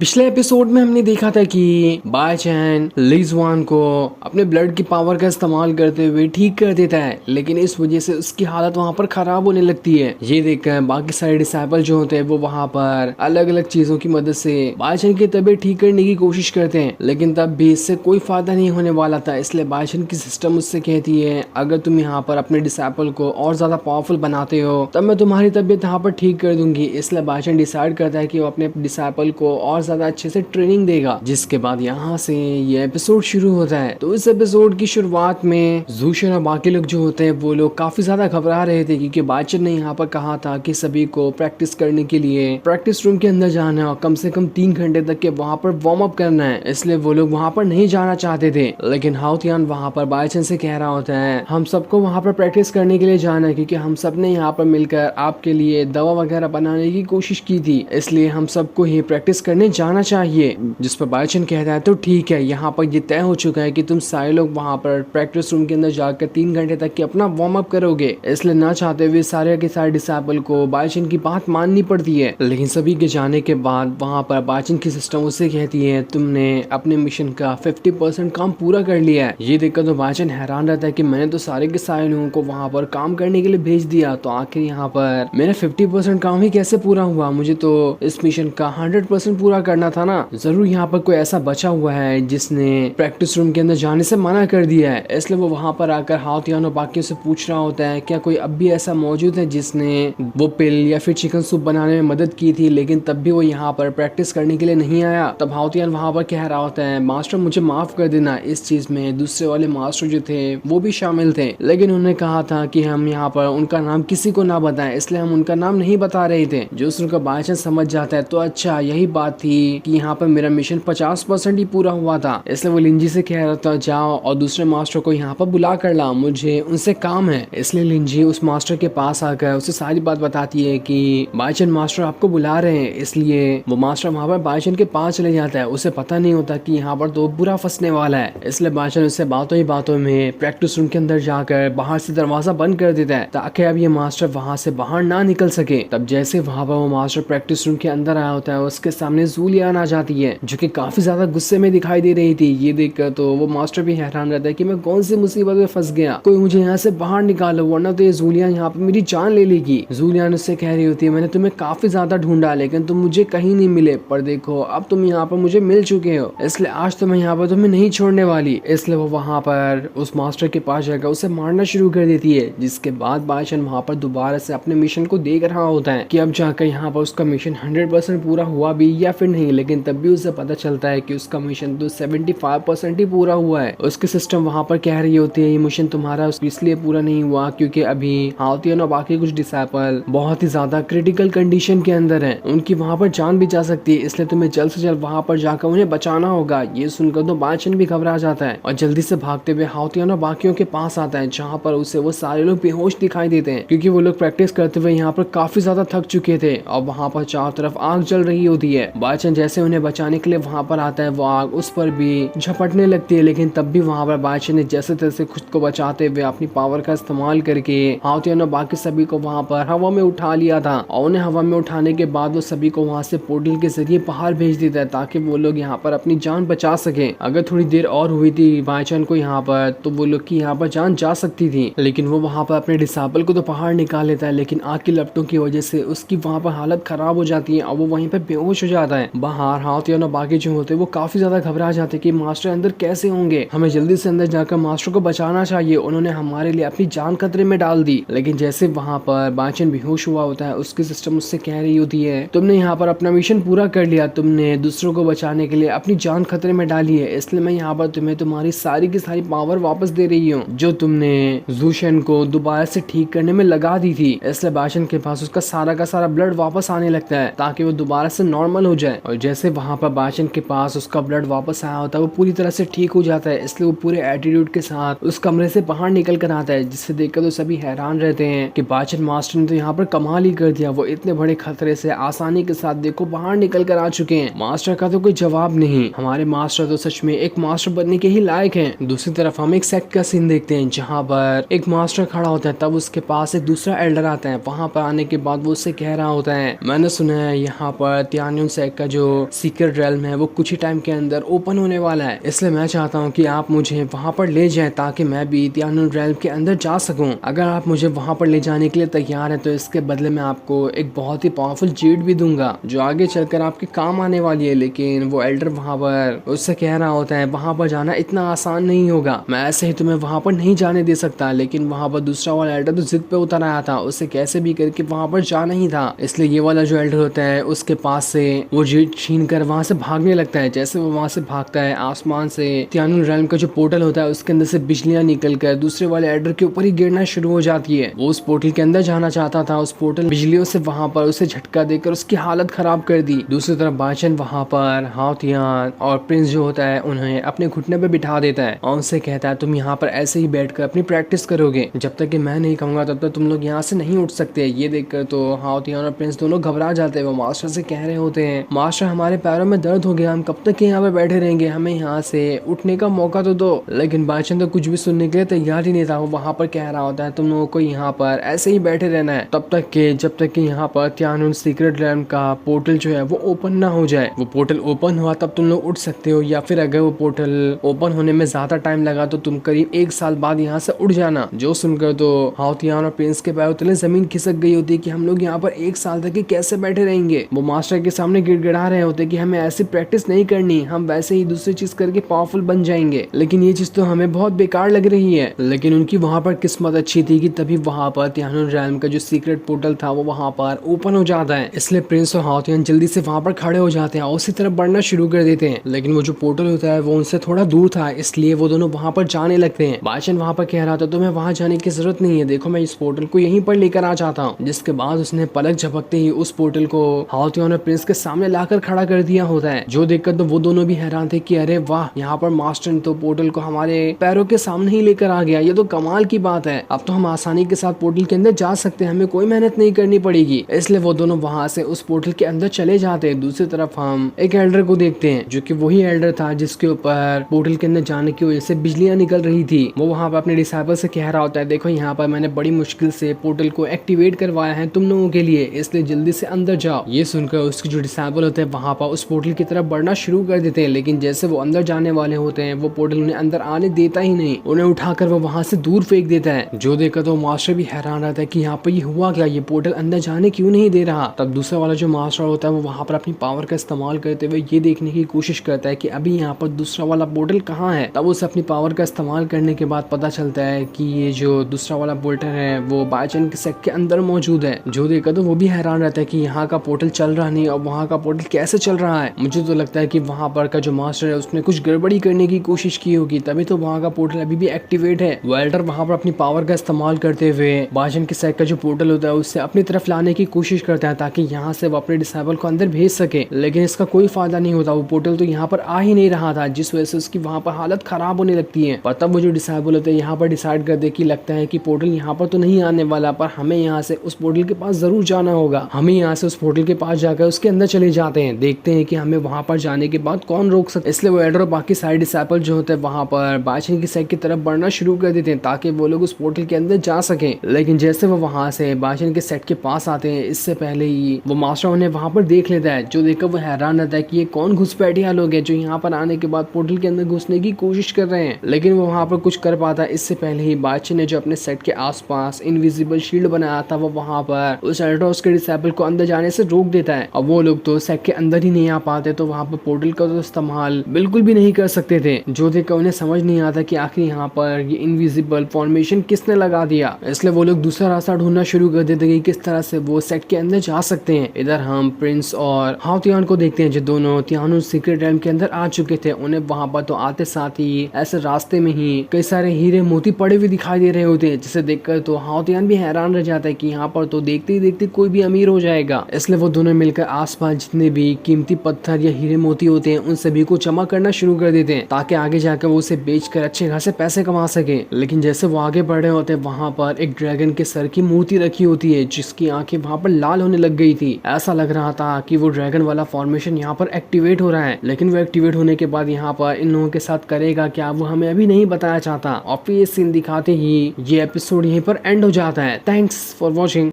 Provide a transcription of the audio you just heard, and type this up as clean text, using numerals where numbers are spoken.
पिछले एपिसोड में हमने देखा था कि बायचैन लिजुआन को अपने ब्लड की पावर का इस्तेमाल करते हुए ठीक कर देता है, लेकिन इस वजह से उसकी हालत वहाँ पर खराब होने लगती है। ये देखकर बाकी सारे डिसाइपल जो होते हैं वो वहाँ पर अलग अलग चीजों की मदद से बायचैन की तबीयत ठीक करने की कोशिश करते हैं, लेकिन तब भी इससे कोई फायदा नहीं होने वाला था। इसलिए बायचैन की सिस्टम उससे कहती है, अगर तुम यहाँ पर अपने डिसाइपल को और ज्यादा पावरफुल बनाते हो तब मैं तुम्हारी तबीयत यहाँ पर ठीक कर दूंगी। इसलिए बायचैन डिसाइड करता है कि वो अपने डिसाइपल को और ज्यादा अच्छे से ट्रेनिंग देगा, जिसके बाद यहाँ से ये एपिसोड शुरू होता है। तो इस एपिसोड की शुरुआत में ज़ूशन और बाकी लोग जो होते हैं वो लोग काफी ज्यादा घबरा रहे थे, क्योंकि बायचैन ने यहाँ पर कहा था कि सभी को प्रैक्टिस करने के लिए प्रैक्टिस रूम के अंदर जाना है और कम से कम 3 घंटे तक के वहाँ पर वार्म अप करना है। इसलिए वो लोग वहाँ पर नहीं जाना चाहते थे, लेकिन हाउतियान वहाँ पर बायचैन से कह रहा होता है, हम सबको वहाँ पर प्रैक्टिस करने के लिए जाना है, क्योंकि हम सब ने यहाँ पर मिलकर आपके लिए दवा वगैरह बनाने की कोशिश की थी, इसलिए हम सबको ही प्रैक्टिस करने जाना चाहिए। जिस पर बायचैन कहता है, तो ठीक है, यहाँ पर ये तय हो चुका है कि तुम सारे लोग वहाँ पर प्रैक्टिस रूम के अंदर जाकर 3 घंटे तक की अपना वार्म अप करोगे। इसलिए ना चाहते हुए सारे के सारे डिसाइपल को बायचैन की बात माननी पड़ती है, लेकिन सभी के जाने के बाद वहाँ पर बायचैन की सिस्टम उससे कहती है, तुमने अपने मिशन का 50% काम पूरा कर लिया है। ये देखकर तो बायचैन हैरान रहता है कि मैंने तो सारे के सारे लोगों को वहाँ पर काम करने के लिए भेज दिया, तो आखिर यहाँ पर मेरा 50% काम ही कैसे पूरा हुआ? मुझे तो इस मिशन का 100% पूरा करना था ना। जरूर यहाँ पर कोई ऐसा बचा हुआ है जिसने प्रैक्टिस रूम के अंदर जाने से मना कर दिया है। इसलिए वो वहाँ पर आकर हाउतियान और बाकियों से पूछ रहा होता है, क्या कोई अब भी ऐसा मौजूद है जिसने वो पिल या फिर चिकन सूप बनाने में मदद की थी, लेकिन तब भी वो यहाँ पर प्रैक्टिस करने के लिए नहीं आया। तब हाउतियान वहाँ पर कह रहा होता है, मास्टर मुझे माफ कर देना, इस चीज में दूसरे वाले मास्टर जो थे वो भी शामिल थे, लेकिन उन्होंने कहा था कि हम यहाँ पर उनका नाम किसी को ना बताएं, इसलिए हम उनका नाम नहीं बता रहे थे। जो उनका बायचैन समझ जाता है, तो अच्छा यही बात थी कि यहाँ पर मेरा मिशन 50% ही पूरा हुआ था। इसलिए वो लिंजी से कह रहा था, जाओ और दूसरे मास्टर को यहाँ पर बुला कर ला, मुझे उनसे काम है। इसलिए लिंजी उस मास्टर के पास आकर उसे सारी बात बताती है कि बायचैन मास्टर आपको बुला रहे हैं। इसलिए वो मास्टर वहाँ पर बायचैन के पास चले जाता है। उसे पता नहीं होता कि यहाँ पर तो बुरा फंसने वाला है। इसलिए बायचैन उससे बातों ही बातों में प्रैक्टिस रूम के अंदर जाकर बाहर से दरवाजा बंद कर देता है, ताकि अब ये मास्टर वहाँ से बाहर ना निकल सके। तब जैसे वहाँ पर वो मास्टर प्रैक्टिस रूम के अंदर आया होता है, उसके सामने जूलियान आ जाती है, जो कि काफी ज्यादा गुस्से में दिखाई दे रही थी। ये देखकर तो वो मास्टर भी हैरान रहता है कि मैं कौन सी मुसीबत में फंस गया, कोई मुझे यहाँ से बाहर निकालो, वरना तो ये जूलियान यहाँ पे मेरी जान ले लेगी। जूलियान उससे कह रही होती है, मैंने तुम्हें काफी ज्यादा ढूंढा, लेकिन तुम मुझे कहीं नहीं मिले, पर देखो अब तुम यहाँ पर मुझे मिल चुके हो, इसलिए आज तो मैं यहाँ पर तुम्हें नहीं छोड़ने वाली। इसलिए वो वहाँ पर उस मास्टर के पास जाकर उसे मारना शुरू कर देती है, जिसके बाद बायचैन वहाँ पर दोबारा से अपने मिशन को देख रहा होता है कि अब जाकर यहाँ पर उसका मिशन 100% पूरा हुआ भी या फिर नहीं, लेकिन तब भी उसे पता चलता है कि उसका मिशन तो 75% ही पूरा हुआ है। उसकी सिस्टम वहाँ पर कह रही होती है, ये मिशन तुम्हारा इसलिए पूरा नहीं हुआ क्योंकि अभी हाउतियान और बाकी कुछ डिसाइपल बहुत ही ज्यादा क्रिटिकल कंडीशन के अंदर हैं, उनकी वहाँ पर जान भी जा सकती है, इसलिए तुम्हें जल्द से जल्द वहाँ पर जाकर उन्हें बचाना होगा। ये सुनकर तो बायचैन भी घबरा जाता है और जल्दी से भागते हुए हाउतियान और बाकियों के पास आता है, जहाँ पर उसे वो सारे लोग बेहोश दिखाई देते हैं, क्योंकि वो लोग प्रैक्टिस करते हुए यहाँ पर काफी ज्यादा थक चुके थे और वहाँ पर चारों तरफ आग जल रही होती है। बायचैन जैसे उन्हें बचाने के लिए वहाँ पर आता है, वो आग उस पर भी झपटने लगती है, लेकिन तब भी वहाँ पर बायचैन ने जैसे तैसे खुद को बचाते हुए अपनी पावर का इस्तेमाल करके हाउतियान और बाकी सभी को वहाँ पर हवा में उठा लिया था, और उन्हें हवा में उठाने के बाद वो सभी को वहाँ से पोर्टल के जरिए बाहर भेज देता है, ताकि वो लोग यहाँ पर अपनी जान बचा सके। अगर थोड़ी देर और हुई थी बायचैन को यहाँ पर, तो वो लोग की यहाँ पर जान जा सकती थी, लेकिन वो वहाँ पर अपने डिसाइपल को तो बाहर निकाल लेता है, लेकिन आग की लपटों की वजह से उसकी वहाँ पर हालत खराब हो जाती है और वो वहीं पर बेहोश हो जाता है। बाहर हाउतियान और बाकी जो होते वो काफी ज्यादा घबरा जाते कि मास्टर अंदर कैसे होंगे, हमें जल्दी से अंदर जाकर मास्टर को बचाना चाहिए, उन्होंने हमारे लिए अपनी जान खतरे में डाल दी। लेकिन जैसे वहाँ पर बायचैन बेहोश हुआ होता है, उसकी सिस्टम उससे कह रही होती है, तुमने यहाँ पर अपना मिशन पूरा कर लिया, तुमने दूसरों को बचाने के लिए अपनी जान खतरे में डाली है, इसलिए मैं यहाँ पर तुम्हें तुम्हारी सारी की सारी पावर वापस दे रही हूँ, जो तुमने ज़ूशन को दोबारा से ठीक करने में लगा दी थी। इसलिए बायचैन के पास उसका सारा का सारा ब्लड वापस आने लगता है, ताकि वो दोबारा से नॉर्मल हो जाए। और जैसे वहाँ पर बायचैन के पास उसका ब्लड वापस आया होता है, वो पूरी तरह से ठीक हो जाता है, इसलिए वो पूरे एटीट्यूड के साथ उस कमरे से बाहर निकल कर आता है, जिससे देखकर तो सभी हैरान रहते हैं कि बायचैन मास्टर ने तो यहाँ पर कमाल ही कर दिया, वो इतने बड़े खतरे से आसानी के साथ देखो बाहर निकल कर आ चुके हैं, मास्टर का तो कोई जवाब नहीं, हमारे मास्टर तो सच में एक मास्टर बनने के ही लायक हैं। दूसरी तरफ हम एक सेक्ट का सीन देखते हैं, जहाँ पर एक मास्टर खड़ा होता है, तब उसके पास एक दूसरा एल्डर आता है। वहाँ पर आने के बाद वो उससे कह रहा होता है, मैंने सुना है यहाँ पर तियान्युन सेक्ट का का जो सीक्रेट रेल्म है वो कुछ ही टाइम के अंदर ओपन होने वाला है। इसलिए मैं चाहता हूँ कि आप मुझे वहाँ पर ले जाएं ताकि मैं भी तियानुन रेल्म के अंदर जा सकूं। अगर आप मुझे वहाँ पर ले जाने के लिए तैयार हैं तो इसके बदले में आपको एक बहुत ही पावरफुल चीट भी दूंगा जो आगे चलकर आपके काम आने वाली है। लेकिन वो एल्डर वहाँ पर उससे कह रहा होता है वहाँ पर जाना इतना आसान नहीं होगा, मैं ऐसे ही तुम्हें वहाँ पर नहीं जाने दे सकता। लेकिन वहाँ पर दूसरा वाला एल्डर तो जिद पे उतर आया था, उसे कैसे भी करके वहाँ पर जाना ही था। इसलिए ये वाला जो एल्डर होता है उसके पास से वो जीट छीन कर वहाँ से भागने लगता है। जैसे वो वहाँ से भागता है, आसमान से तियानुन रेल्म का जो पोर्टल होता है उसके अंदर से बिजलियां निकल कर दूसरे वाले एल्डर के ऊपर ही गिरना शुरू हो जाती है। वो उस पोर्टल के अंदर जाना चाहता था, उस पोर्टल बिजलियों से वहाँ पर उसे झटका देकर उसकी हालत खराब कर दी। दूसरी तरफ बाचन वहाँ पर हाओ तियान और प्रिंस जो होता है उन्हें अपने घुटने पे बिठा देता है और उनसे कहता है तुम यहाँ पर ऐसे ही बैठकर अपनी प्रैक्टिस करोगे, जब तक कि मैं नहीं कहूँगा तब तक तुम लोग यहाँ से नहीं उठ सकते। ये देखकर तो हाओ तियान और प्रिंस दोनों घबरा जाते हैं। वो मास्टर से कह रहे होते हैं मास्टर हमारे पैरों में दर्द हो गया, हम कब तक यहाँ पर बैठे रहेंगे, हमें यहाँ से उठने का मौका तो दो। लेकिन बाचन तो कुछ भी सुनने के लिए तैयार ही नहीं था। वो वहाँ पर कह रहा होता है तुम लोगों को यहाँ पर ऐसे ही बैठे रहना है तब तक के जब तक कि यहाँ पर तियानुन सीक्रेट रेल्म का पोर्टल जो है वो ओपन ना हो जाए। वो पोर्टल ओपन हुआ तब तुम लोग उठ सकते हो, या फिर अगर वो पोर्टल ओपन होने में ज्यादा टाइम लगा तो तुम करीब 1 साल बाद यहाँ से उठ जाना। जो सुनकर तो हाओ तियान और प्रिंस के पैरों तले जमीन खिसक गई होती कि हम लोग यहाँ पर 1 साल तक कैसे बैठे रहेंगे। वो मास्टर के सामने गिड़गिड़ा रहे होते कि हमें ऐसी प्रैक्टिस नहीं करनी, हम वैसे ही दूसरी चीज करके पावरफुल बन जाएंगे, लेकिन ये चीज तो हमें बहुत बेकार लग रही है। लेकिन उनकी वहाँ पर किस्मत अच्छी थी कि तभी वहाँ पर तियानुन रेल्म का जो सीक्रेट पोर्टल था वो वहाँ पर ओपन हो जाता है। इसलिए प्रिंस और हाओ तियान जल्दी से वहाँ पर खड़े हो जाते हैं और उसी तरफ बढ़ना शुरू कर देते हैं। लेकिन वो जो पोर्टल होता है वो उनसे थोड़ा दूर था, इसलिए वो दोनों वहाँ पर जाने लगते हैं। बाचन वहाँ पर कह रहा था तुम्हें वहाँ जाने की जरूरत नहीं है, देखो मैं इस पोर्टल को यहीं पर लेकर आ जाता हूँ। जिसके बाद उसने पलक झपकते ही उस पोर्टल को हाओ तियान और प्रिंस के सामने लाकर खड़ा कर दिया होता है। जो देखकर तो वो दोनों भी हैरान थे कि अरे वाह, यहाँ पर मास्टर ने तो पोर्टल को हमारे पैरों के सामने ही लेकर आ गया, ये तो कमाल की बात है। अब तो हम आसानी के साथ पोर्टल के अंदर जा सकते हैं, हमें कोई मेहनत नहीं करनी पड़ेगी। इसलिए वो दोनों वहाँ से उस पोर्टल के अंदर चले जाते हैं। दूसरी तरफ हम एक एल्डर को देखते हैं जो कि वही एल्डर था जिसके ऊपर पोर्टल के अंदर जाने की वजह से बिजलियां निकल रही थी। वो वहाँ पर अपने डिसाइपल से कह रहा होता है देखो यहाँ पर मैंने बड़ी मुश्किल से पोर्टल को एक्टिवेट करवाया है तुम लोगों के लिए, इसलिए जल्दी से अंदर जाओ। ये सुनकर उसके जो डिसाइपल होते हैं वहाँ पर उस पोर्टल की तरफ बढ़ना शुरू कर देते हैं, लेकिन जैसे वो अंदर जाने वाले होते हैं वो पोर्टल उन्हें अंदर आने देता ही नहीं, उन्हें उठाकर वो वहाँ से दूर फेंक देता है। जो देखकर तो मास्टर भी हैरान रहता है कि यहाँ पर ये हुआ क्या, ये पोर्टल अंदर जाने क्यों नहीं दे रहा। तब दूसरा वाला जो मास्टर होता है वो वहाँ पर अपनी पावर का इस्तेमाल करते हुए ये देखने की कोशिश करता है कि अभी यहाँ पर दूसरा वाला पोर्टल कहाँ है। तब उसे अपनी पावर का इस्तेमाल करने के बाद पता चलता है कि ये जो दूसरा वाला पोर्टल है वो बाचन के सेट के अंदर मौजूद है। जो देखकर तो वो भी हैरान रहता है कि यहाँ का पोर्टल चल रहा नहीं और वहाँ का पोर्टल कैसे चल रहा है। मुझे तो लगता है कि वहाँ पर का जो मास्टर है उसने कुछ गड़बड़ी करने की कोशिश की होगी, तभी तो वहाँ का पोर्टल अभी भी एक्टिवेट है। वेल्डर वहाँ पर अपनी पावर का इस्तेमाल करते हुए बाचन के सेट का जो पोर्टल होता है उससे अपनी तरफ लाने की कोशिश करता है ताकि यहाँ से वो अपने डिसाइबल को अंदर भेज सके, लेकिन इसका कोई फायदा नहीं होता। वो पोर्टल तो यहाँ पर आ ही नहीं रहा था, जिस वजह से उसकी वहाँ पर हालत खराब होने लगती है। पर तब वो जो डिसाइबल होते हैं यहाँ पर डिसाइड कर दे कि लगता है कि पोर्टल यहाँ पर तो नहीं आने वाला, पर हमें यहाँ से उस पोर्टल के पास जरूर जाना होगा। हमें यहाँ से उस पोर्टल के पास जाकर उसके अंदर चले जाते हैं, देखते हैं कि हमें वहाँ पर जाने के बाद कौन रोक सकता है। इसलिए वो एल्डर और बाकी सारे डिसाइपल जो होते हैं वहाँ पर बाचन की साइड की तरफ बढ़ना शुरू कर देते हैं ताकि वो लोग उस पोर्टल के अंदर जा सके। लेकिन जैसे वो वहाँ से बाचन के सेट के पास आते हैं इससे पहले ही वो मास्टर उन्हें वहाँ पर देख लेता है। जो देखकर वो हैरान रहता है कि ये कौन घुसपैठिया लोग हैं जो यहाँ पर आने के बाद पोर्टल के अंदर घुसने की कोशिश कर रहे हैं। लेकिन वो वहाँ पर कुछ कर पाता है इससे पहले ही बाचन ने जो अपने सेट के आसपास इनविजिबल शील्ड बनाया था वो वहाँ पर उस एल्डर और उसके डिसाइपल को अंदर जाने से रोक देता है। और वो लोग तो सेट के अंदर ही नहीं आ पाते, तो वहाँ पर पोर्टल का तो इस्तेमाल बिल्कुल भी नहीं कर सकते थे। जो देखकर उन्हें समझ नहीं आता कि आखिर यहाँ पर ये इनविजिबल फॉर्मेशन किसने लगा दिया। इसलिए वो लोग दूसरा रास्ता ढूंढना शुरू कर देते कि किस तरह से वो सेट के अंदर जा सकते हैं। इधर हम प्रिंस और हाओ तियान को देखते हैं जो दोनों तियानुन सीक्रेट रेल्म के अंदर आ चुके थे। उन्हें वहाँ पर तो आते साथ ही ऐसे रास्ते में ही कई सारे हीरे मोती पड़े हुए दिखाई दे रहे होते हैं, जिसे देखकर तो हाओ तियान भी हैरान रह जाता है कि यहाँ पर तो देखते ही देखते कोई भी अमीर हो जाएगा। इसलिए वो दोनों मिलकर आसपास जितने भी कीमती पत्थर या हीरे मोती होते हैं उन सभी को जमा करना शुरू कर देते हैं ताकि आगे जाकर वो उसे बेचकर अच्छे खासे पैसे कमा सके। लेकिन जैसे वो आगे बढ़ रहे होते हैं वहाँ पर एक ड्रैगन के सर की मूर्ति रखी होती है जिसकी आंखें वहाँ पर लाल होने लग गई थी। ऐसा लग रहा था कि वो ड्रैगन वाला फॉर्मेशन यहाँ पर एक्टिवेट हो रहा है, लेकिन वो एक्टिवेट होने के बाद यहाँ पर इन लोगों के साथ करेगा क्या वो हमें अभी नहीं बताया चाहता। और फिर ये सीन दिखाते ही ये एपिसोड यहीं पर एंड हो जाता है। Thanks for watching.